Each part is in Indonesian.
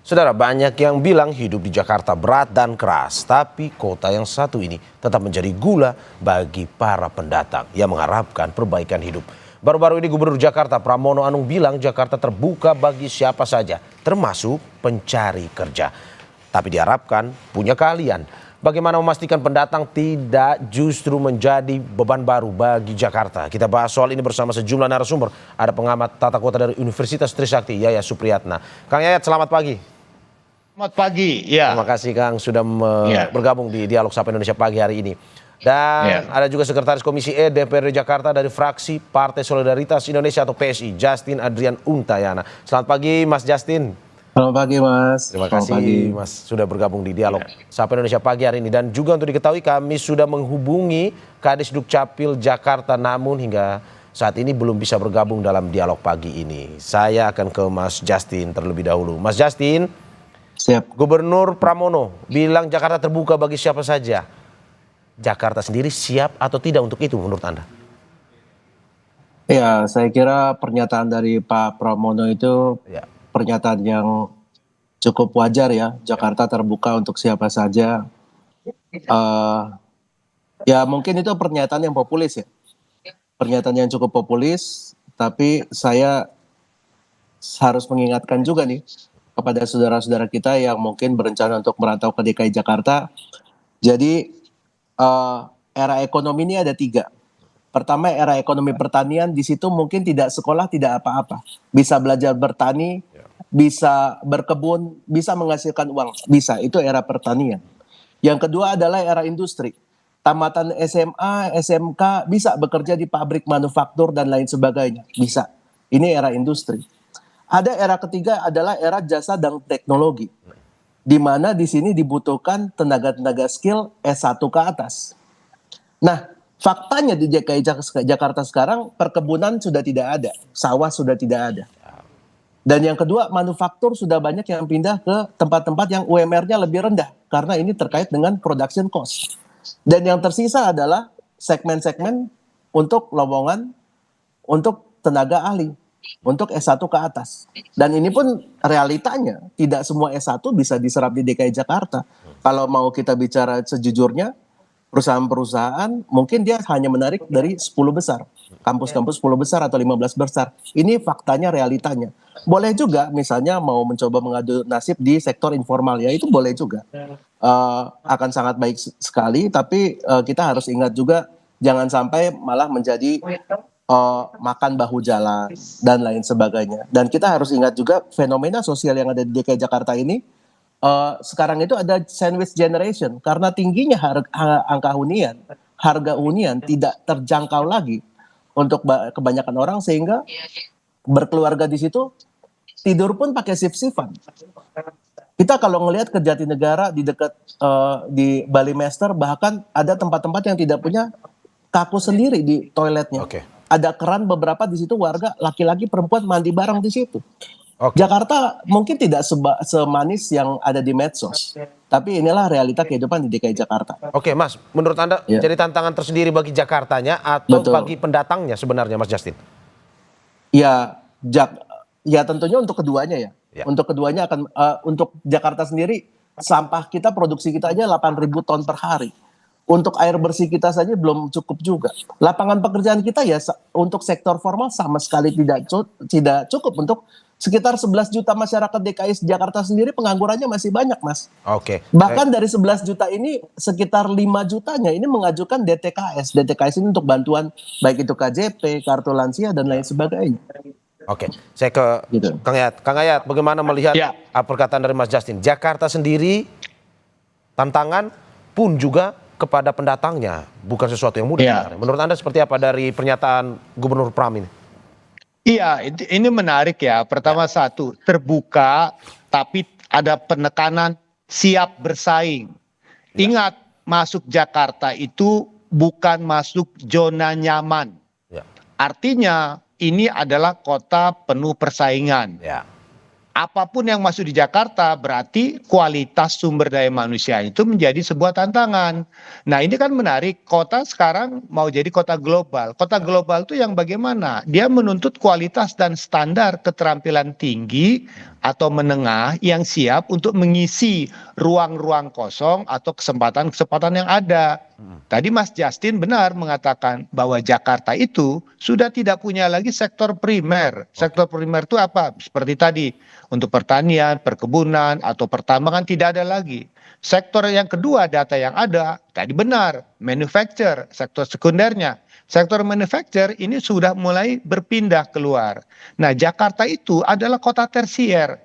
Saudara, banyak yang bilang hidup di Jakarta berat dan keras, tapi kota yang satu ini tetap menjadi gula bagi para pendatang yang mengharapkan perbaikan hidup. Baru-baru ini Gubernur Jakarta Pramono Anung bilang Jakarta terbuka bagi siapa saja, termasuk pencari kerja. Tapi diharapkan punya keahlian. Bagaimana memastikan pendatang tidak justru menjadi beban baru bagi Jakarta? Kita bahas soal ini bersama sejumlah narasumber. Ada pengamat tata kota dari Universitas Trisakti, Yayat Supriyatna. Kang Yayat, selamat pagi. Selamat pagi, ya. Terima kasih Kang sudah bergabung di Dialog Sapa Indonesia pagi hari ini. Dan ada juga Sekretaris Komisi E DPRD Jakarta dari fraksi Partai Solidaritas Indonesia atau PSI, Justin Adrian Untayana. Selamat pagi Mas Justin. Selamat pagi Mas. Terima kasih Mas sudah bergabung di Dialog Sapa Indonesia pagi hari ini. Dan juga untuk diketahui kami sudah menghubungi Kadis Dukcapil Jakarta namun hingga saat ini belum bisa bergabung dalam dialog pagi ini. Saya akan ke Mas Justin terlebih dahulu. Mas Justin. Siap. Gubernur Pramono bilang Jakarta terbuka bagi siapa saja. Jakarta sendiri siap atau tidak untuk itu menurut Anda? Ya, saya kira pernyataan dari Pak Pramono itu pernyataan yang cukup wajar ya. Jakarta terbuka untuk siapa saja. Ya mungkin itu pernyataan yang populis ya. Pernyataan yang cukup populis, tapi saya harus mengingatkan juga nih kepada saudara-saudara kita yang mungkin berencana untuk merantau ke DKI Jakarta. Jadi era ekonomi ini ada 3. Pertama, era ekonomi pertanian, di situ mungkin tidak sekolah, tidak apa-apa. Bisa belajar bertani, bisa berkebun, bisa menghasilkan uang. Bisa, itu era pertanian. Yang kedua adalah era industri. Tamatan SMA, SMK bisa bekerja di pabrik manufaktur dan lain sebagainya. Bisa. Ini era industri. Ada era ketiga adalah era jasa dan teknologi, di mana di sini dibutuhkan tenaga-tenaga skill S1 ke atas. Nah, faktanya di DKI Jakarta sekarang perkebunan sudah tidak ada, sawah sudah tidak ada. Dan yang kedua, manufaktur sudah banyak yang pindah ke tempat-tempat yang UMR-nya lebih rendah, karena ini terkait dengan production cost. Dan yang tersisa adalah segmen-segmen untuk lowongan, untuk tenaga ahli. Untuk S1 ke atas. Dan ini pun realitanya tidak semua S1 bisa diserap di DKI Jakarta. Kalau mau kita bicara sejujurnya, perusahaan-perusahaan mungkin dia hanya menarik dari 10 besar. Kampus-kampus 10 besar atau 15 besar. Ini faktanya, realitanya. Boleh juga misalnya mau mencoba mengadu nasib di sektor informal, ya itu boleh juga. Akan sangat baik sekali, tapi kita harus ingat juga jangan sampai malah menjadi makan bahu jalan dan lain sebagainya. Dan kita harus ingat juga fenomena sosial yang ada di DKI Jakarta ini sekarang itu ada sandwich generation karena tingginya angka hunian, harga hunian tidak terjangkau lagi untuk kebanyakan orang sehingga berkeluarga di situ tidur pun pakai shift-shiftan. Kita kalau ngelihat ke Jatinegara di dekat di Bali Master bahkan ada tempat-tempat yang tidak punya kaku sendiri di toiletnya. Ada keran beberapa di situ warga laki-laki perempuan mandi bareng di situ. Jakarta mungkin tidak semanis yang ada di medsos, tapi inilah realita kehidupan di DKI Jakarta. Oke, Mas, menurut Anda jadi tantangan tersendiri bagi Jakartanya atau bagi pendatangnya sebenarnya, Mas Justin? Ya, ya tentunya untuk keduanya ya. Untuk keduanya akan untuk Jakarta sendiri sampah kita produksi kita aja 8.000 ton per hari. Untuk air bersih kita saja belum cukup juga. Lapangan pekerjaan kita ya untuk sektor formal sama sekali tidak cukup untuk sekitar 11 juta masyarakat DKI Jakarta sendiri penganggurannya masih banyak, Mas. Bahkan dari 11 juta ini sekitar 5 jutanya ini mengajukan DTKS. DTKS ini untuk bantuan baik itu KJP, kartu lansia dan lain sebagainya. Saya ke Kang Yayat. Kang Yayat, bagaimana melihat perkataan dari Mas Justin? Jakarta sendiri tantangan pun juga kepada pendatangnya, bukan sesuatu yang mudah. Menurut Anda seperti apa dari pernyataan Gubernur Pram ini? Iya, ini menarik ya. Pertama satu, terbuka tapi ada penekanan siap bersaing. Ingat, masuk Jakarta itu bukan masuk zona nyaman. Artinya ini adalah kota penuh persaingan. Apapun yang masuk di Jakarta berarti kualitas sumber daya manusia itu menjadi sebuah tantangan. Nah ini kan menarik, kota sekarang mau jadi kota global. Kota global itu yang bagaimana? Dia menuntut kualitas dan standar keterampilan tinggi atau menengah yang siap untuk mengisi ruang-ruang kosong atau kesempatan-kesempatan yang ada. Tadi Mas Justin benar mengatakan bahwa Jakarta itu sudah tidak punya lagi sektor primer. Sektor primer itu apa? Seperti tadi, untuk pertanian, perkebunan, atau pertambangan tidak ada lagi. Sektor yang kedua, data yang ada, tadi benar, manufacture, sektor sekundernya. Sektor manufacture ini sudah mulai berpindah keluar. Nah, Jakarta itu adalah kota tersier.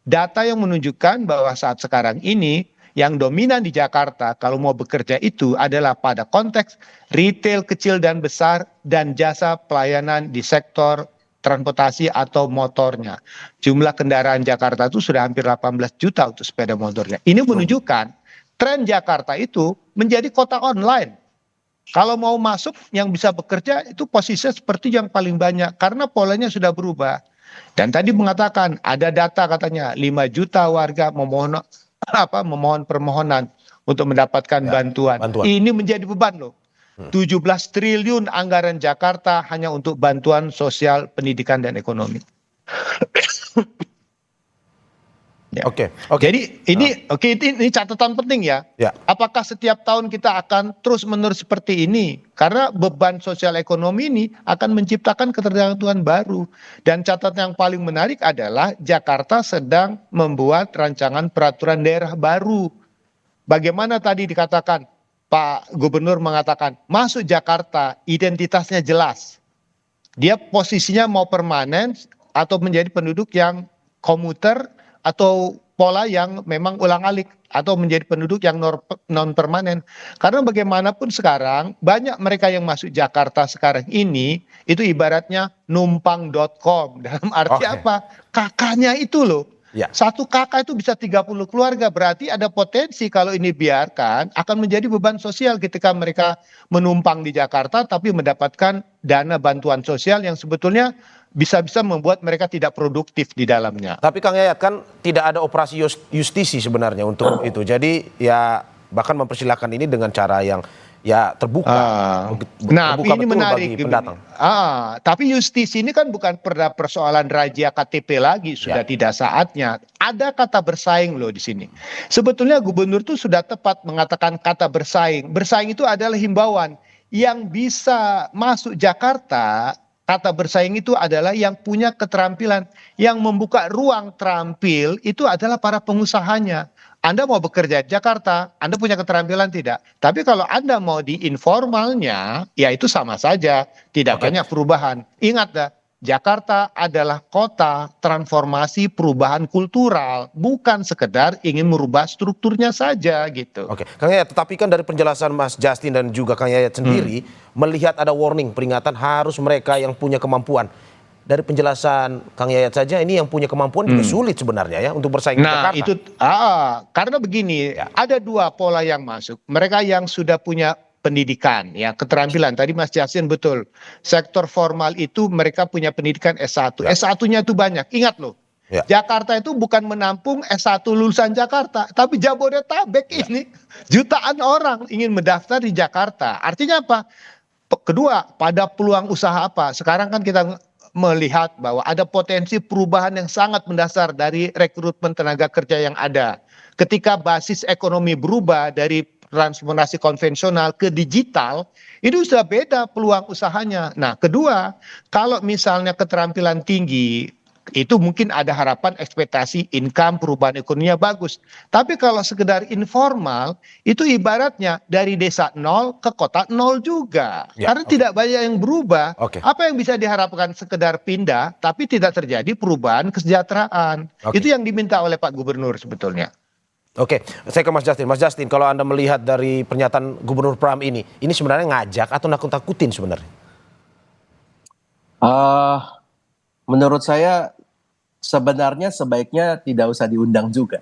Data yang menunjukkan bahwa saat sekarang ini yang dominan di Jakarta kalau mau bekerja itu adalah pada konteks retail kecil dan besar dan jasa pelayanan di sektor transportasi atau motornya. Jumlah kendaraan Jakarta itu sudah hampir 18 juta untuk sepeda motornya. Ini menunjukkan tren Jakarta itu menjadi kota online. Kalau mau masuk yang bisa bekerja itu posisinya seperti yang paling banyak karena polanya sudah berubah. Dan tadi mengatakan ada data katanya 5 juta warga memohon permohonan untuk mendapatkan bantuan. Ini menjadi beban loh. 17 triliun anggaran Jakarta hanya untuk bantuan sosial, pendidikan dan ekonomi. Ya. Oke. Jadi ini catatan penting ya. Apakah setiap tahun kita akan terus-menerus seperti ini? Karena beban sosial ekonomi ini akan menciptakan ketergantungan baru. Dan catatan yang paling menarik adalah Jakarta sedang membuat rancangan peraturan daerah baru. Bagaimana tadi dikatakan Pak Gubernur mengatakan masuk Jakarta identitasnya jelas. Dia posisinya mau permanen atau menjadi penduduk yang komuter atau pola yang memang ulang-alik atau menjadi penduduk yang non permanen. Karena bagaimanapun sekarang banyak mereka yang masuk Jakarta sekarang ini itu ibaratnya numpang.com. Dalam arti apa? Kakaknya itu loh. Satu kakak itu bisa 30 keluarga, berarti ada potensi kalau ini biarkan akan menjadi beban sosial ketika mereka menumpang di Jakarta tapi mendapatkan dana bantuan sosial yang sebetulnya bisa-bisa membuat mereka tidak produktif di dalamnya. Tapi Kang Yayat kan tidak ada operasi justisi sebenarnya untuk itu. Jadi ya bahkan mempersilahkan ini dengan cara yang ya terbuka. Nah, terbuka ini betul menarik. bagi pendatang. Tapi justisi ini kan bukan persoalan razia KTP lagi, sudah tidak saatnya. Ada kata bersaing loh di sini. Sebetulnya gubernur tuh sudah tepat mengatakan kata bersaing. Bersaing itu adalah himbauan yang bisa masuk Jakarta. Kata bersaing itu adalah yang punya keterampilan, yang membuka ruang terampil itu adalah para pengusahanya. Anda mau bekerja di Jakarta, Anda punya keterampilan tidak? Tapi kalau Anda mau di informalnya, ya itu sama saja, tidak banyak perubahan. Ingat dah, Jakarta adalah kota transformasi perubahan kultural, bukan sekedar ingin merubah strukturnya saja gitu. Oke, Kang Yayat, tetapi kan dari penjelasan Mas Justin dan juga Kang Yayat sendiri, melihat ada warning, peringatan harus mereka yang punya kemampuan. Dari penjelasan Kang Yayat saja, ini yang punya kemampuan juga sulit sebenarnya ya untuk bersaing di Jakarta. Karena begini, ada dua pola yang masuk. Mereka yang sudah punya pendidikan, ya keterampilan. Tadi Mas Justin betul. Sektor formal itu mereka punya pendidikan S1. S1-nya itu banyak. Ingat loh, Jakarta itu bukan menampung S1 lulusan Jakarta, tapi Jabodetabek ini jutaan orang ingin mendaftar di Jakarta. Artinya apa? Kedua, pada peluang usaha apa? Sekarang kan kita melihat bahwa ada potensi perubahan yang sangat mendasar dari rekrutmen tenaga kerja yang ada. Ketika basis ekonomi berubah dari transformasi konvensional ke digital, itu sudah beda peluang usahanya. Nah, kedua, kalau misalnya keterampilan tinggi, itu mungkin ada harapan ekspektasi income perubahan ekonominya bagus. Tapi kalau sekedar informal, itu ibaratnya dari desa nol ke kota nol juga. Karena tidak banyak yang berubah. Apa yang bisa diharapkan sekedar pindah, tapi tidak terjadi perubahan kesejahteraan. Itu yang diminta oleh Pak Gubernur sebetulnya. Oke, saya ke Mas Justin. Mas Justin, kalau Anda melihat dari pernyataan Gubernur Pram ini sebenarnya ngajak atau nakut-nakutin sebenarnya? Menurut saya sebenarnya sebaiknya tidak usah diundang juga.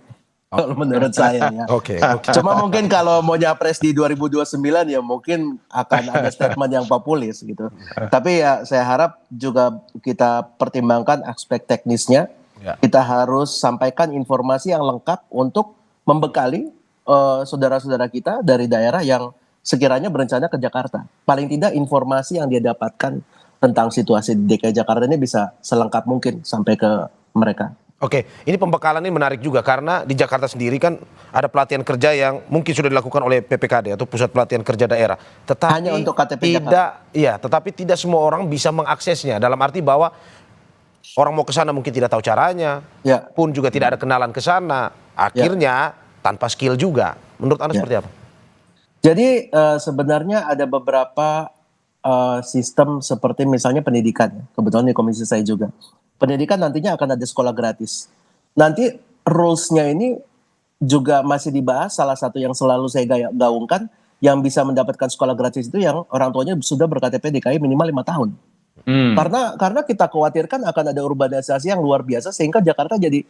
Kalau menurut saya ya. Cuma mungkin kalau mau nyapres di 2029 ya mungkin akan ada statement yang populis gitu. Tapi ya saya harap juga kita pertimbangkan aspek teknisnya. Kita harus sampaikan informasi yang lengkap untuk membekali saudara-saudara kita dari daerah yang sekiranya berencana ke Jakarta. Paling tidak informasi yang dia dapatkan tentang situasi di DKI Jakarta ini bisa selengkap mungkin sampai ke mereka. Oke, ini pembekalan ini menarik juga karena di Jakarta sendiri kan ada pelatihan kerja yang mungkin sudah dilakukan oleh PPKD atau Pusat Pelatihan Kerja Daerah. Tetapi Hanya untuk KTP tidak, iya, tetapi tidak semua orang bisa mengaksesnya. Dalam arti bahwa orang mau ke sana mungkin tidak tahu caranya, Ya. pun juga tidak ada kenalan ke sana. Akhirnya tanpa skill juga. Menurut Anda Ya. seperti apa? Jadi sebenarnya ada beberapa sistem seperti misalnya pendidikan. Kebetulan di komisi saya juga. Pendidikan nantinya akan ada sekolah gratis. Nanti rules-nya ini juga masih dibahas. Salah satu yang selalu saya gaungkan, yang bisa mendapatkan sekolah gratis itu yang orang tuanya sudah ber-KTP DKI minimal 5 tahun. Karena kita khawatirkan akan ada urbanisasi yang luar biasa sehingga Jakarta jadi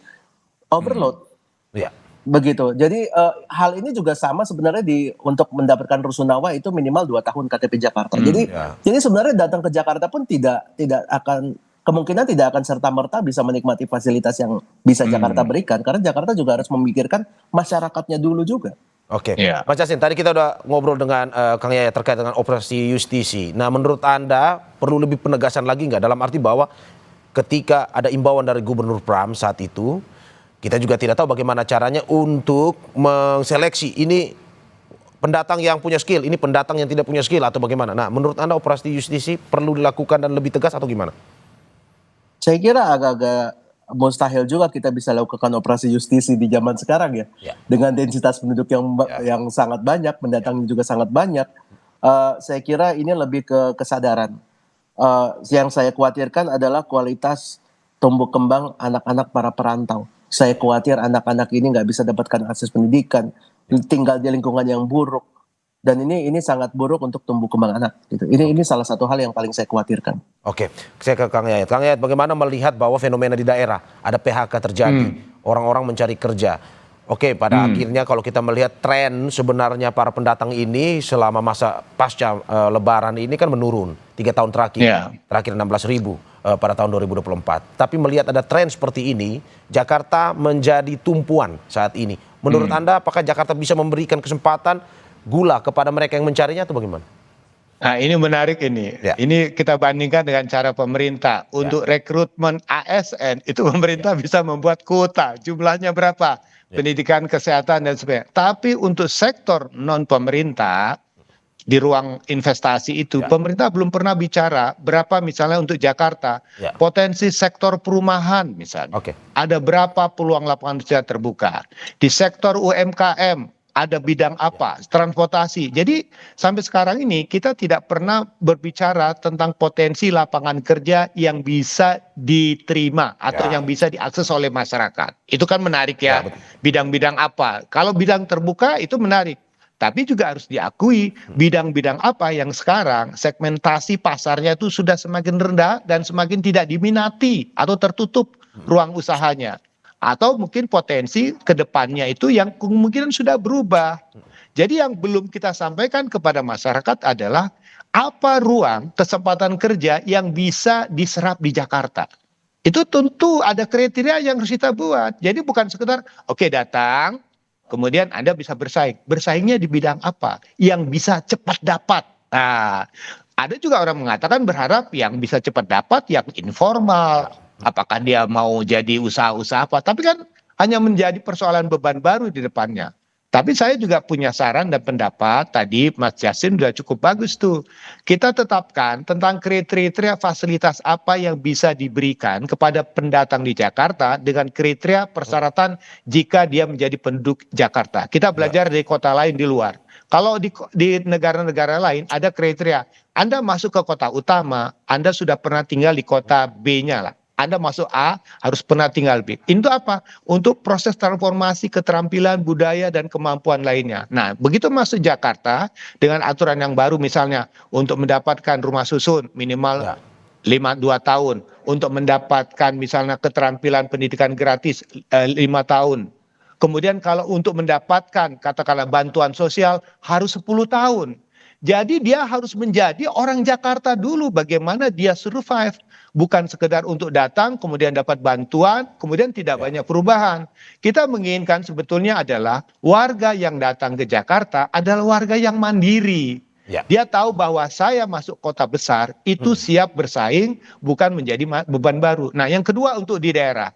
overload. Iya. Begitu. Jadi hal ini juga sama sebenarnya untuk mendapatkan rusunawa itu minimal 2 tahun KTP Jakarta. Jadi sebenarnya datang ke Jakarta pun tidak akan kemungkinan tidak akan serta-merta bisa menikmati fasilitas yang bisa Jakarta berikan karena Jakarta juga harus memikirkan masyarakatnya dulu juga. Oke, Iya. Mas Yasin, tadi kita udah ngobrol dengan Kang Yaya terkait dengan operasi justisi. Nah, menurut Anda perlu lebih penegasan lagi nggak? Dalam arti bahwa ketika ada imbauan dari Gubernur Pram saat itu, kita juga tidak tahu bagaimana caranya untuk menseleksi ini pendatang yang punya skill, ini pendatang yang tidak punya skill atau bagaimana? Nah, menurut Anda operasi justisi perlu dilakukan dan lebih tegas atau gimana? Saya kira agak-agak mustahil juga kita bisa lakukan operasi justisi di zaman sekarang ya. Ya. Dengan densitas penduduk yang sangat banyak, pendatangnya juga sangat banyak. Saya kira ini lebih ke kesadaran. Yang saya khawatirkan adalah kualitas tumbuh kembang anak-anak para perantau. Saya khawatir anak-anak ini nggak bisa dapatkan akses pendidikan, tinggal di lingkungan yang buruk. Dan ini sangat buruk untuk tumbuh kembang anak. Gitu. Ini salah satu hal yang paling saya khawatirkan. Oke, saya ke Kang Yayat. Kang Yayat, bagaimana melihat bahwa fenomena di daerah ada PHK terjadi, orang-orang mencari kerja. Oke, pada akhirnya kalau kita melihat tren sebenarnya para pendatang ini selama masa pasca Lebaran ini kan menurun 3 tahun terakhir, terakhir 16.000 pada tahun 2024. Tapi melihat ada tren seperti ini, Jakarta menjadi tumpuan saat ini. Menurut Anda, apakah Jakarta bisa memberikan kesempatan gula kepada mereka yang mencarinya atau bagaimana? Nah, ini menarik ini. Ya. Ini kita bandingkan dengan cara pemerintah. Untuk rekrutmen ASN, itu pemerintah bisa membuat kuota. Jumlahnya berapa? Pendidikan, kesehatan, dan sebagainya. Tapi untuk sektor non-pemerintah, di ruang investasi itu, pemerintah belum pernah bicara berapa misalnya untuk Jakarta. Potensi sektor perumahan misalnya. Ada berapa peluang lapangan kerja terbuka. Di sektor UMKM, ada bidang apa, transportasi. Jadi sampai sekarang ini kita tidak pernah berbicara tentang potensi lapangan kerja yang bisa diterima atau yang bisa diakses oleh masyarakat. Itu kan menarik ya, bidang-bidang apa. Kalau bidang terbuka itu menarik. Tapi juga harus diakui bidang-bidang apa yang sekarang segmentasi pasarnya itu sudah semakin rendah dan semakin tidak diminati atau tertutup ruang usahanya. Atau mungkin potensi ke depannya itu yang kemungkinan sudah berubah. Jadi yang belum kita sampaikan kepada masyarakat adalah apa ruang kesempatan kerja yang bisa diserap di Jakarta. Itu tentu ada kriteria yang harus kita buat. Jadi bukan sekedar oke, datang, kemudian Anda bisa bersaing. Bersaingnya di bidang apa? Yang bisa cepat dapat. Nah, ada juga orang mengatakan berharap yang bisa cepat dapat yang informal. Apakah dia mau jadi usaha-usaha apa? Tapi kan hanya menjadi persoalan beban baru di depannya. Tapi saya juga punya saran dan pendapat. Tadi Mas Yasin sudah cukup bagus tuh. Kita tetapkan tentang kriteria fasilitas apa yang bisa diberikan kepada pendatang di Jakarta dengan kriteria persyaratan jika dia menjadi penduduk Jakarta. Kita belajar dari kota lain di luar. Kalau di negara-negara lain ada kriteria. Anda masuk ke kota utama, Anda sudah pernah tinggal di kota B-nya lah. Anda masuk A, harus pernah tinggal B. Itu apa? Untuk proses transformasi keterampilan, budaya, dan kemampuan lainnya. Nah, begitu masuk Jakarta, dengan aturan yang baru misalnya, untuk mendapatkan rumah susun minimal 2 tahun. Untuk mendapatkan misalnya keterampilan pendidikan gratis 5 tahun. Kemudian kalau untuk mendapatkan katakanlah bantuan sosial harus 10 tahun. Jadi dia harus menjadi orang Jakarta dulu bagaimana dia survive. Bukan sekedar untuk datang, kemudian dapat bantuan, kemudian tidak banyak perubahan. Kita menginginkan sebetulnya adalah warga yang datang ke Jakarta adalah warga yang mandiri. Dia tahu bahwa saya masuk kota besar, itu siap bersaing, bukan menjadi beban baru. Nah yang kedua untuk di daerah.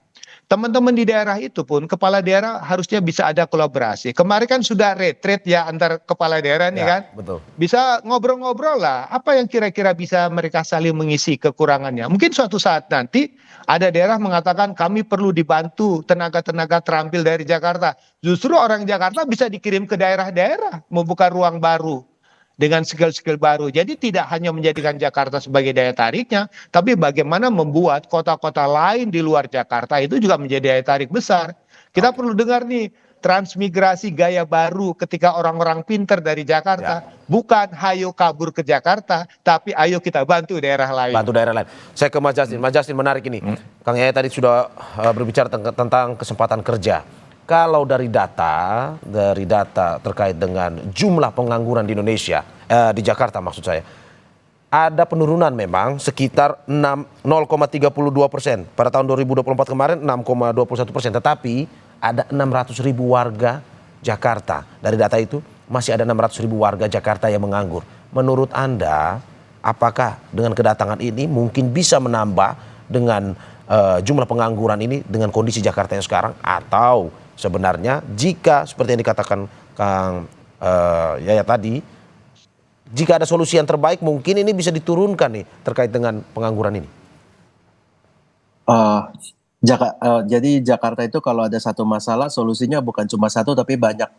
teman-teman di daerah itu pun kepala daerah harusnya bisa ada kolaborasi. Kemarin kan sudah retreat ya antar kepala daerah nih Ya, kan. betul. Bisa ngobrol-ngobrol lah, apa yang kira-kira bisa mereka saling mengisi kekurangannya. Mungkin suatu saat nanti ada daerah mengatakan kami perlu dibantu tenaga-tenaga terampil dari Jakarta. Justru orang Jakarta bisa dikirim ke daerah-daerah membuka ruang baru dengan skill-skill baru. Jadi tidak hanya menjadikan Jakarta sebagai daya tariknya, tapi bagaimana membuat kota-kota lain di luar Jakarta itu juga menjadi daya tarik besar. Kita perlu dengar nih transmigrasi gaya baru ketika orang-orang pinter dari Jakarta, bukan hayo kabur ke Jakarta, tapi ayo kita bantu daerah lain. Bantu daerah lain. Saya ke Mas Justin. Mas Justin, menarik ini. Kang Yaya tadi sudah berbicara tentang kesempatan kerja. Kalau dari data terkait dengan jumlah pengangguran di Indonesia, di Jakarta maksud saya, ada penurunan memang sekitar 0,32%. Pada tahun 2024 kemarin 6,21%. Tetapi ada 600.000 warga Jakarta. Dari data itu masih ada 600.000 warga Jakarta yang menganggur. Menurut Anda, apakah dengan kedatangan ini mungkin bisa menambah dengan jumlah pengangguran ini dengan kondisi Jakarta yang sekarang, atau sebenarnya jika seperti yang dikatakan Kang Yaya tadi, jika ada solusi yang terbaik mungkin ini bisa diturunkan nih terkait dengan pengangguran ini? Jadi Jakarta itu kalau ada satu masalah, solusinya bukan cuma satu tapi banyak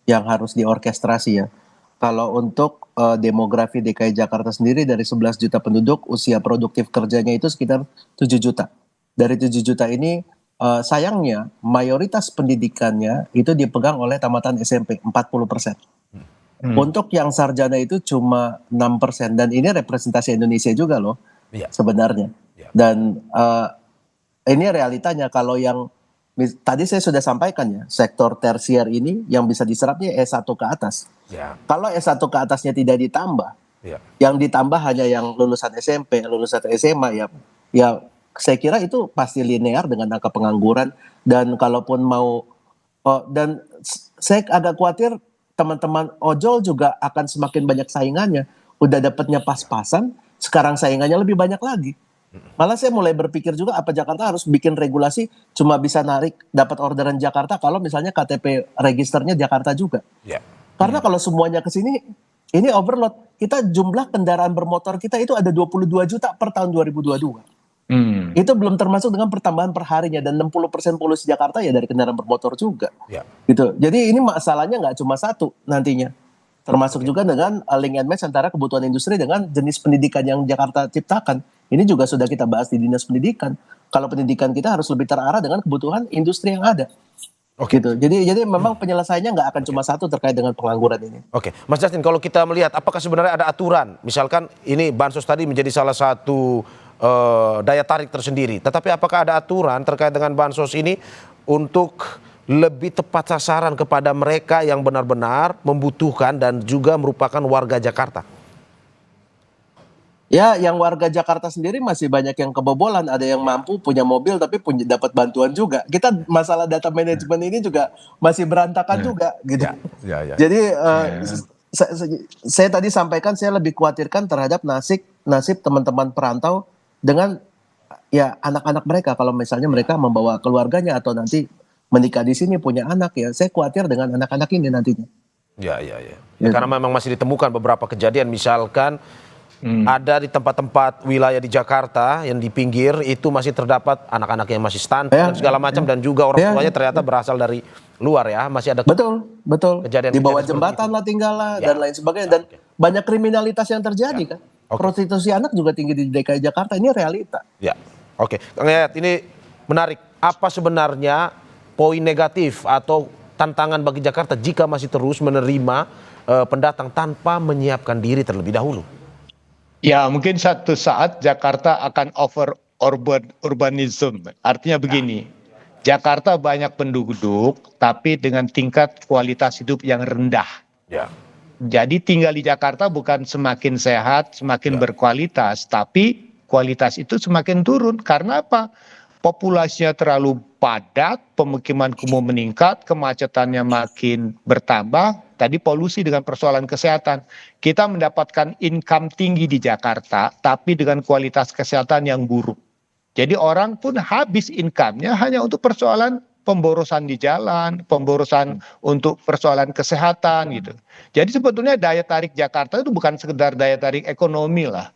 yang harus diorkestrasi ya. Kalau untuk demografi DKI Jakarta sendiri, dari 11 juta penduduk, usia produktif kerjanya itu sekitar 7 juta. Dari 7 juta ini sayangnya mayoritas pendidikannya itu dipegang oleh tamatan SMP, 40%. Untuk yang sarjana itu cuma 6%, dan ini representasi Indonesia juga loh sebenarnya. Dan ini realitanya. Kalau yang tadi saya sudah sampaikan ya, sektor tersier ini yang bisa diserapnya S1 ke atas. Kalau S1 ke atasnya tidak ditambah, yang ditambah hanya yang lulusan SMP, lulusan SMA, ya saya kira itu pasti linear dengan angka pengangguran. Dan kalaupun mau, dan saya agak khawatir teman-teman ojol juga akan semakin banyak saingannya. Udah dapatnya pas-pasan, sekarang saingannya lebih banyak lagi. Malah saya mulai berpikir juga, apa Jakarta harus bikin regulasi cuma bisa narik dapat orderan Jakarta kalau misalnya KTP registernya Jakarta juga. Karena kalau semuanya ke sini, ini overload. Kita jumlah kendaraan bermotor kita itu ada 22 juta per tahun 2022. Itu belum termasuk dengan pertambahan per harinya, dan 60% polusi Jakarta ya dari kendaraan bermotor juga. Gitu. Jadi ini masalahnya nggak cuma satu nantinya. Termasuk juga dengan link and match antara kebutuhan industri dengan jenis pendidikan yang Jakarta ciptakan. Ini juga sudah kita bahas di Dinas Pendidikan. Kalau pendidikan kita harus lebih terarah dengan kebutuhan industri yang ada. Gitu. Jadi memang penyelesaiannya nggak akan cuma satu terkait dengan pengangguran ini. Mas Justin, kalau kita melihat apakah sebenarnya ada aturan, misalkan ini bansos tadi menjadi salah satu daya tarik tersendiri, tetapi apakah ada aturan terkait dengan bansos ini untuk lebih tepat sasaran kepada mereka yang benar-benar membutuhkan dan juga merupakan warga Jakarta? Ya, yang warga Jakarta sendiri masih banyak yang kebobolan. Ada yang mampu punya mobil tapi dapat bantuan juga. Kita masalah data manajemen ini juga masih berantakan juga gitu. Jadi saya tadi sampaikan, saya lebih khawatirkan terhadap nasib teman-teman perantau dengan ya anak-anak mereka. Kalau misalnya mereka membawa keluarganya atau nanti menikah di sini punya anak, ya saya khawatir dengan anak-anak ini nantinya. Karena memang masih ditemukan beberapa kejadian, misalkan ada di tempat-tempat wilayah di Jakarta yang di pinggir itu masih terdapat anak-anak yang masih stunting dan segala macam, dan juga orang tuanya ternyata berasal dari luar ya, masih ada betul kejadian di bawah jembatan lah tinggal lah dan lain sebagainya, dan banyak kriminalitas yang terjadi kan. Prostitusi anak juga tinggi di DKI Jakarta, ini realita. Kang Yayat, ini menarik. Apa sebenarnya poin negatif atau tantangan bagi Jakarta jika masih terus menerima pendatang tanpa menyiapkan diri terlebih dahulu? Ya, mungkin satu saat Jakarta akan over urbanism. Artinya begini, Jakarta banyak penduduk tapi dengan tingkat kualitas hidup yang rendah. Jadi tinggal di Jakarta bukan semakin sehat, semakin berkualitas, tapi kualitas itu semakin turun. Karena apa? Populasinya terlalu padat, pemukiman kumuh meningkat, kemacetannya makin bertambah, tadi polusi dengan persoalan kesehatan. Kita mendapatkan income tinggi di Jakarta, tapi dengan kualitas kesehatan yang buruk. Jadi orang pun habis income-nya hanya untuk persoalan pemborosan di jalan, pemborosan untuk persoalan kesehatan gitu. Jadi sebetulnya daya tarik Jakarta itu bukan sekedar daya tarik ekonomi lah.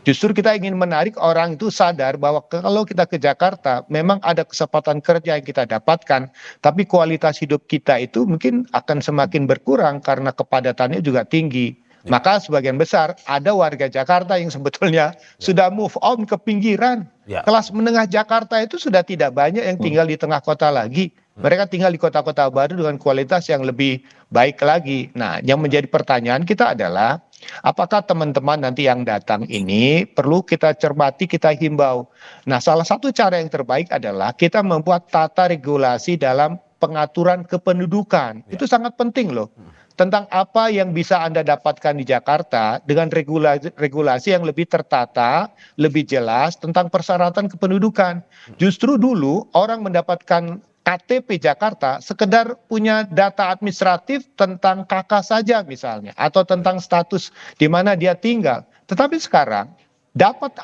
Justru kita ingin menarik orang itu sadar bahwa kalau kita ke Jakarta memang ada kesempatan kerja yang kita dapatkan, tapi kualitas hidup kita itu mungkin akan semakin berkurang karena kepadatannya juga tinggi. Maka sebagian besar ada warga Jakarta yang sebetulnya sudah move on ke pinggiran. Ya. Kelas menengah Jakarta itu sudah tidak banyak yang tinggal di tengah kota lagi. Mereka tinggal di kota-kota baru dengan kualitas yang lebih baik lagi. Nah, yang menjadi pertanyaan kita adalah apakah teman-teman nanti yang datang ini perlu kita cermati, kita himbau. Nah, salah satu cara yang terbaik adalah kita membuat tata regulasi dalam pengaturan kependudukan. Itu sangat penting loh. Tentang apa yang bisa Anda dapatkan di Jakarta dengan regulasi yang lebih tertata, lebih jelas tentang persyaratan kependudukan. Justru dulu orang mendapatkan KTP Jakarta sekedar punya data administratif tentang KK saja misalnya, atau tentang status di mana dia tinggal. Tetapi sekarang dapat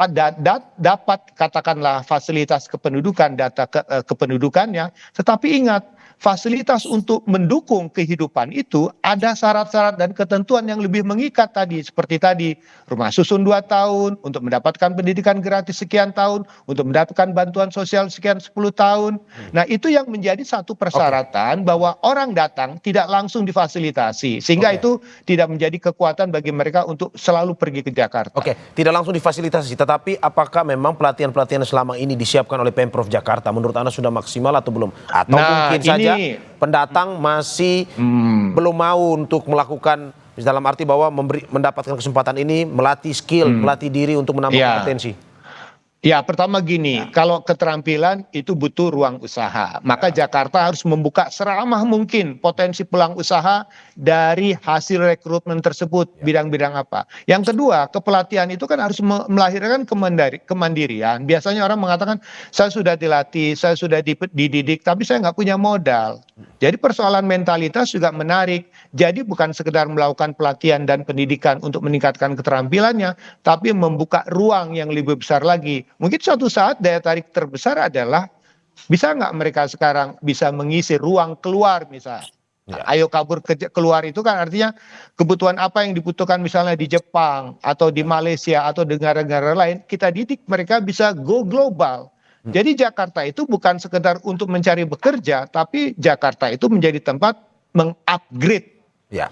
katakanlah fasilitas kependudukan, data kependudukannya, tetapi ingat fasilitas untuk mendukung kehidupan itu ada syarat-syarat dan ketentuan yang lebih mengikat tadi, seperti tadi rumah susun 2 tahun untuk mendapatkan pendidikan gratis sekian tahun, untuk mendapatkan bantuan sosial sekian 10 tahun. Nah, itu yang menjadi satu persyaratan bahwa orang datang tidak langsung difasilitasi, sehingga itu tidak menjadi kekuatan bagi mereka untuk selalu pergi ke Jakarta. Oke, tidak langsung difasilitasi, tetapi apakah memang pelatihan-pelatihan selama ini disiapkan oleh Pemprov Jakarta menurut Anda sudah maksimal atau belum? Atau mungkin saja pendatang masih belum mau untuk melakukan, dalam arti bahwa mendapatkan kesempatan ini melatih skill, melatih diri untuk menambah kompetensi? Ya, pertama gini, kalau keterampilan itu butuh ruang usaha. Maka Jakarta harus membuka seramah mungkin potensi peluang usaha dari hasil rekrutmen tersebut, bidang-bidang apa. Yang kedua, kepelatihan itu kan harus melahirkan kemandirian. Biasanya orang mengatakan, saya sudah dilatih, saya sudah dididik, tapi saya nggak punya modal. Jadi persoalan mentalitas juga menarik. Jadi bukan sekedar melakukan pelatihan dan pendidikan untuk meningkatkan keterampilannya, tapi membuka ruang yang lebih besar lagi. Mungkin suatu saat daya tarik terbesar adalah bisa nggak mereka sekarang bisa mengisi ruang keluar misalnya. Nah, ayo kabur keluar itu kan artinya kebutuhan apa yang dibutuhkan misalnya di Jepang atau di Malaysia atau di negara-negara lain, kita didik mereka bisa go global. Jadi Jakarta itu bukan sekedar untuk mencari bekerja, tapi Jakarta itu menjadi tempat mengupgrade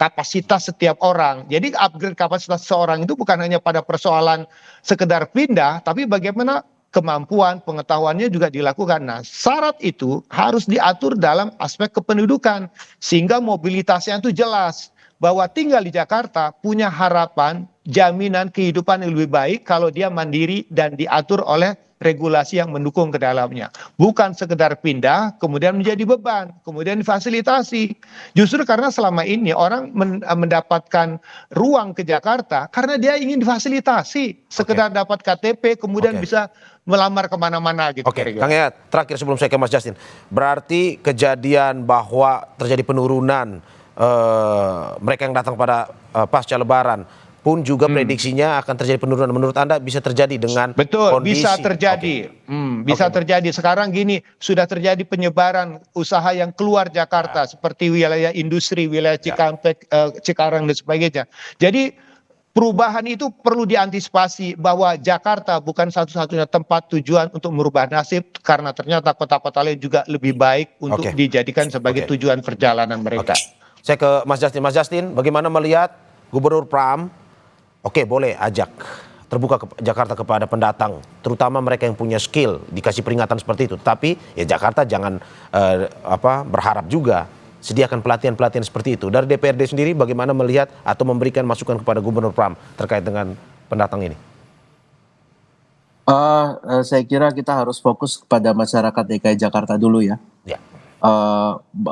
kapasitas setiap orang. Jadi upgrade kapasitas seorang itu bukan hanya pada persoalan sekedar pindah, tapi bagaimana kemampuan, pengetahuannya juga dilakukan. Nah, syarat itu harus diatur dalam aspek kependudukan, sehingga mobilitasnya itu jelas. Bahwa tinggal di Jakarta punya harapan, jaminan kehidupan yang lebih baik kalau dia mandiri dan diatur oleh regulasi yang mendukung ke dalamnya. Bukan sekedar pindah, kemudian menjadi beban, kemudian difasilitasi. Justru karena selama ini orang mendapatkan ruang ke Jakarta karena dia ingin difasilitasi. Sekedar dapat KTP, kemudian bisa melamar kemana-mana gitu. Kang Yayat, terakhir sebelum saya ke Mas Justin. Berarti kejadian bahwa terjadi penurunan mereka yang datang pada pasca Lebaran pun juga prediksinya akan terjadi penurunan. Menurut Anda bisa terjadi dengan kondisi? Bisa terjadi. Bisa terjadi. Sekarang gini, sudah terjadi penyebaran usaha yang keluar Jakarta seperti wilayah industri, wilayah Cikampek, Cikarang dan sebagainya. Jadi perubahan itu perlu diantisipasi bahwa Jakarta bukan satu-satunya tempat tujuan untuk merubah nasib, karena ternyata kota-kota lain juga lebih baik untuk dijadikan sebagai tujuan perjalanan mereka. Saya ke Mas Justin. Mas Justin, bagaimana melihat Gubernur Pram? Boleh ajak terbuka ke Jakarta kepada pendatang, terutama mereka yang punya skill, dikasih peringatan seperti itu. Tapi ya Jakarta jangan berharap juga sediakan pelatihan-pelatihan seperti itu. Dari DPRD sendiri bagaimana melihat atau memberikan masukan kepada Gubernur Pram terkait dengan pendatang ini? Saya kira kita harus fokus kepada masyarakat DKI Jakarta dulu ya.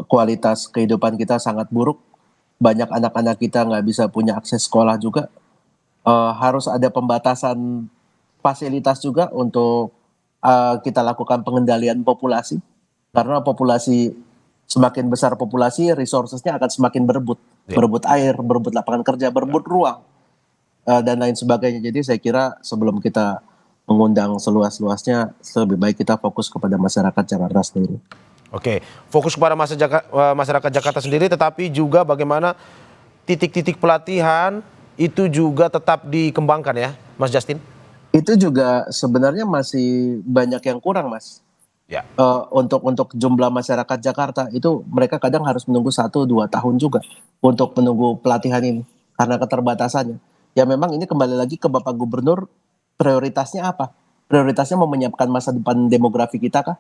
Kualitas kehidupan kita sangat buruk. Banyak anak-anak kita nggak bisa punya akses sekolah juga. Harus ada pembatasan fasilitas juga untuk kita lakukan pengendalian populasi. Karena populasi, semakin besar populasi, resourcesnya akan semakin berebut. Berebut air, berebut lapangan kerja, berebut ruang, dan lain sebagainya. Jadi saya kira sebelum kita mengundang seluas-luasnya, lebih baik kita fokus kepada masyarakat Jakarta sendiri. Oke, fokus kepada masyarakat Jakarta sendiri, tetapi juga bagaimana titik-titik pelatihan itu juga tetap dikembangkan ya, Mas Justin? Itu juga sebenarnya masih banyak yang kurang, Mas. Ya. Untuk jumlah masyarakat Jakarta itu mereka kadang harus menunggu 1-2 tahun juga untuk menunggu pelatihan ini karena keterbatasannya. Ya memang ini kembali lagi ke Bapak Gubernur, prioritasnya apa? Prioritasnya mau menyiapkan masa depan demografi kita kah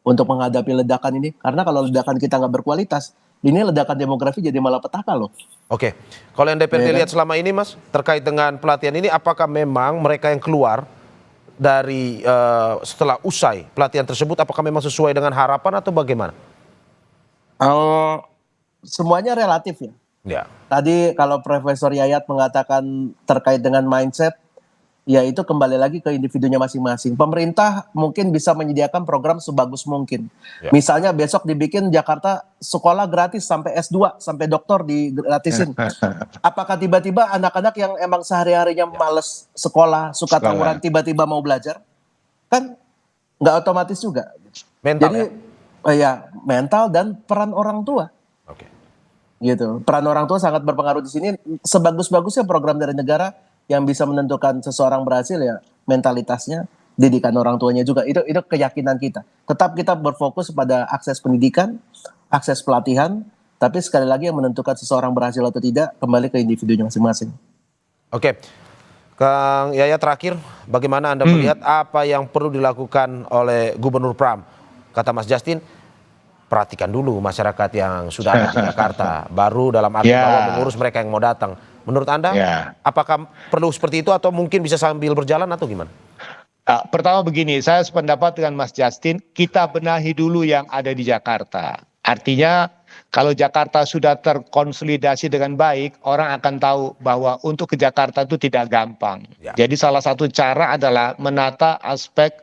untuk menghadapi ledakan ini? Karena kalau ledakan kita nggak berkualitas, ini ledakan demografi jadi malapetaka loh. Oke, kalau yang DPRD Ya kan? lihat selama ini Mas, terkait dengan pelatihan ini, apakah memang mereka yang keluar dari setelah usai pelatihan tersebut, apakah memang sesuai dengan harapan atau bagaimana? Semuanya relatif ya. Ya, Tadi kalau Profesor Yayat mengatakan terkait dengan mindset, ya itu kembali lagi ke individunya masing-masing. Pemerintah mungkin bisa menyediakan program sebagus mungkin. Ya. Misalnya besok dibikin Jakarta sekolah gratis sampai S2, sampai doktor digratisin. Apakah tiba-tiba anak-anak yang emang sehari-harinya males sekolah, suka Sekolah. tawuran, tiba-tiba mau belajar? Kan nggak otomatis juga. mental Jadi ya. ya mental dan peran orang tua. Oke. Gitu. Peran orang tua sangat berpengaruh di sini. Sebagus-bagusnya program dari negara yang bisa menentukan seseorang berhasil ya mentalitasnya, didikan orang tuanya juga. Itu keyakinan kita. Tetap kita berfokus pada akses pendidikan, akses pelatihan, tapi sekali lagi yang menentukan seseorang berhasil atau tidak kembali ke individunya masing-masing. Oke, Kang Yaya terakhir, bagaimana Anda melihat apa yang perlu dilakukan oleh Gubernur Pram? Kata Mas Justin, perhatikan dulu masyarakat yang sudah ada di Jakarta, baru dalam arti Ya. bahwa mengurus mereka yang mau datang. Menurut Anda, Ya. apakah perlu seperti itu atau mungkin bisa sambil berjalan atau gimana? Pertama begini, saya sependapat dengan Mas Justin, kita benahi dulu yang ada di Jakarta. Artinya kalau Jakarta sudah terkonsolidasi dengan baik, orang akan tahu bahwa untuk ke Jakarta itu tidak gampang. Ya. Jadi salah satu cara adalah menata aspek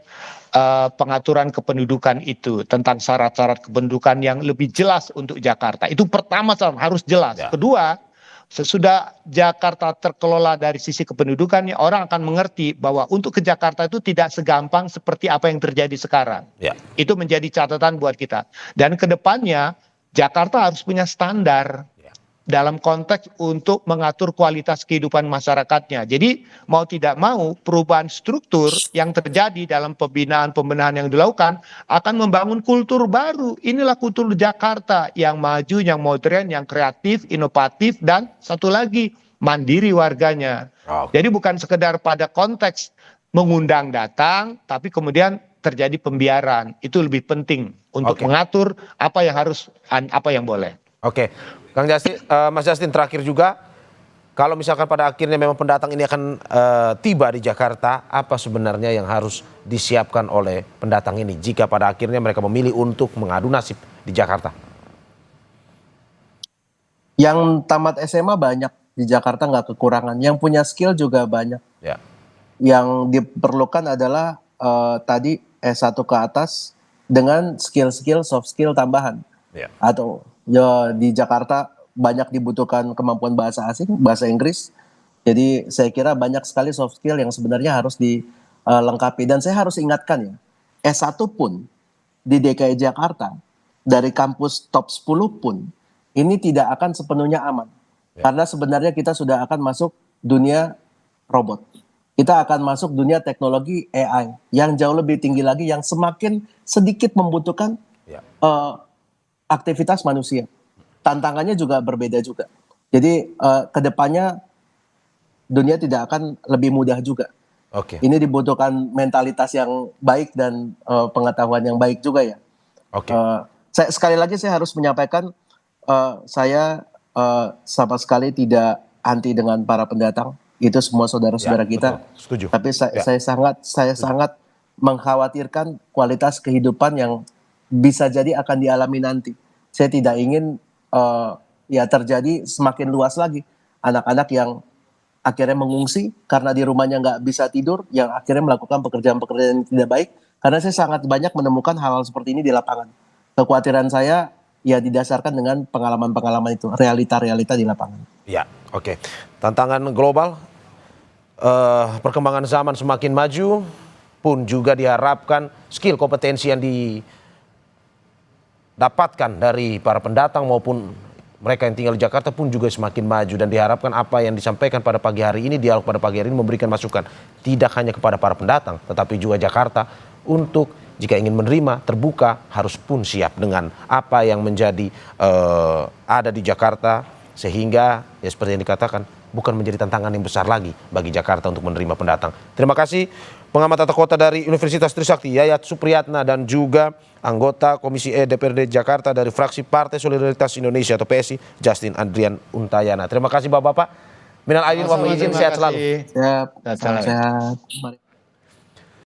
pengaturan kependudukan itu, tentang syarat-syarat kependudukan yang lebih jelas untuk Jakarta. Itu pertama harus jelas. Ya. Kedua, sesudah Jakarta terkelola dari sisi kependudukannya, orang akan mengerti bahwa untuk ke Jakarta itu tidak segampang seperti apa yang terjadi sekarang. Ya. Itu menjadi catatan buat kita. Dan kedepannya Jakarta harus punya standar Ya. dalam konteks untuk mengatur kualitas kehidupan masyarakatnya. Jadi mau tidak mau perubahan struktur yang terjadi dalam pembenahan yang dilakukan akan membangun kultur baru. Inilah kultur Jakarta yang maju, yang modern, yang kreatif, inovatif, dan satu lagi mandiri warganya. Oke. Jadi bukan sekedar pada konteks mengundang datang, tapi kemudian terjadi pembiaran. Itu lebih penting untuk Oke. mengatur apa yang harus, apa yang boleh. Oke, Kang Justin, Mas Justin terakhir juga, kalau misalkan pada akhirnya memang pendatang ini akan tiba di Jakarta, apa sebenarnya yang harus disiapkan oleh pendatang ini jika pada akhirnya mereka memilih untuk mengadu nasib di Jakarta? Yang tamat SMA banyak di Jakarta nggak kekurangan, yang punya skill juga banyak. Ya, Yang diperlukan adalah tadi S1 ke atas dengan skill-skill, soft skill tambahan. ya, Atau ya di Jakarta banyak dibutuhkan kemampuan bahasa asing, bahasa Inggris. Jadi saya kira banyak sekali soft skill yang sebenarnya harus dilengkapi. Dan saya harus ingatkan ya, S1 pun di DKI Jakarta, dari kampus top 10 pun, ini tidak akan sepenuhnya aman. Ya. Karena sebenarnya kita sudah akan masuk dunia robot. Kita akan masuk dunia teknologi AI yang jauh lebih tinggi lagi, yang semakin sedikit membutuhkan ya. aktivitas manusia. Tantangannya juga berbeda juga. Jadi kedepannya dunia tidak akan lebih mudah juga. Oke, Ini dibutuhkan mentalitas yang baik dan pengetahuan yang baik juga ya. oke, Sekali lagi saya harus menyampaikan saya sama sekali tidak anti dengan para pendatang. Itu semua saudara-saudara Ya, kita. betul. Setuju. Tapi Ya. saya sangat mengkhawatirkan kualitas kehidupan yang bisa jadi akan dialami nanti. Saya tidak ingin ya terjadi semakin luas lagi anak-anak yang akhirnya mengungsi karena di rumahnya nggak bisa tidur, yang akhirnya melakukan pekerjaan-pekerjaan yang tidak baik. Karena saya sangat banyak menemukan hal-hal seperti ini di lapangan. Kekhawatiran saya ya didasarkan dengan pengalaman-pengalaman itu, realita-realita di lapangan. Ya, oke. Tantangan global, perkembangan zaman semakin maju, pun juga diharapkan skill kompetensi yang didapatkan dari para pendatang maupun mereka yang tinggal di Jakarta pun juga semakin maju, dan diharapkan apa yang disampaikan pada pagi hari ini, dialog pada pagi hari ini memberikan masukan tidak hanya kepada para pendatang tetapi juga Jakarta untuk jika ingin menerima terbuka harus pun siap dengan apa yang menjadi ada di Jakarta, sehingga ya seperti yang dikatakan bukan menjadi tantangan yang besar lagi bagi Jakarta untuk menerima pendatang. Terima kasih pengamat tata kota dari Universitas Trisakti Yayat Supriyatna dan juga anggota Komisi E DPRD Jakarta dari fraksi Partai Solidaritas Indonesia atau PSI Justin Adrian Untayana. Terima kasih Bapak-bapak. Minal aidin wal faizin, sehat selalu. Siap, Sehat selalu. sehat. Mari.